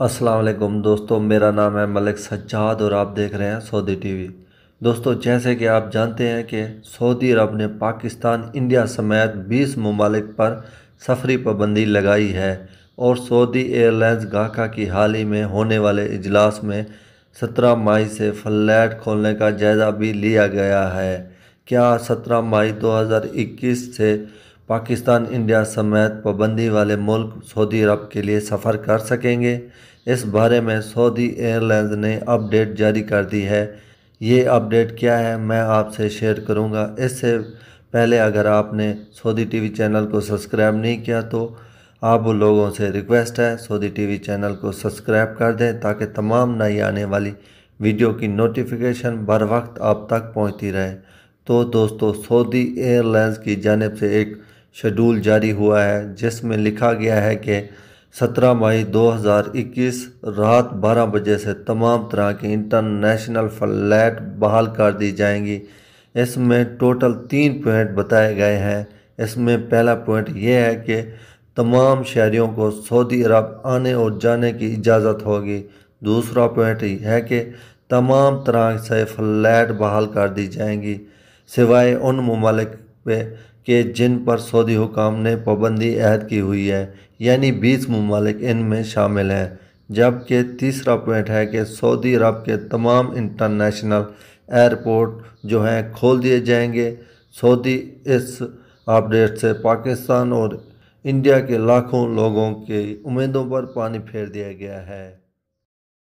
अस्सलाम वालेकुम दोस्तों, मेरा नाम है मलिक सज्जाद और आप देख रहे हैं सऊदी टीवी। दोस्तों, जैसे कि आप जानते हैं कि सऊदी अरब ने पाकिस्तान, इंडिया समेत 20 ममालिक पर सफरी पाबंदी लगाई है और सऊदी एयरलाइंस गाका की हाल ही में होने वाले इजलास में 17 मई से फ्लाइट खोलने का जायज़ा भी लिया गया है। क्या 17 मई 2021 से पाकिस्तान, इंडिया समेत पाबंदी वाले मुल्क सऊदी अरब के लिए सफ़र कर सकेंगे? इस बारे में सऊदी एयरलाइंस ने अपडेट जारी कर दी है। ये अपडेट क्या है मैं आपसे शेयर करूंगा। इससे पहले अगर आपने सऊदी टीवी चैनल को सब्सक्राइब नहीं किया तो आप लोगों से रिक्वेस्ट है सऊदी टीवी चैनल को सब्सक्राइब कर दें ताकि तमाम नई आने वाली वीडियो की नोटिफिकेशन बर वक्त आप तक पहुंचती रहे। तो दोस्तों, सऊदी एयरलाइंस की जानिब से एक शेड्यूल जारी हुआ है जिसमें लिखा गया है कि 17 मई 2021 रात 12 बजे से तमाम तरह की इंटरनेशनल फ़्लाइट बहाल कर दी जाएंगी। इसमें टोटल 3 पॉइंट बताए गए हैं। इसमें पहला पॉइंट यह है कि तमाम शहरियों को सऊदी अरब आने और जाने की इजाज़त होगी। दूसरा पॉइंट है कि तमाम तरह से फ़्लाइट बहाल कर दी जाएंगी सिवाय उन ममालिक पे के जिन पर सऊदी हुकाम ने पाबंदी आयद की हुई है, यानी 20 ममालिक इनमें शामिल हैं। जबकि तीसरा पॉइंट है कि सऊदी अरब के तमाम इंटरनेशनल एयरपोर्ट जो हैं खोल दिए जाएंगे। सऊदी इस अपडेट से पाकिस्तान और इंडिया के लाखों लोगों की उम्मीदों पर पानी फेर दिया गया है।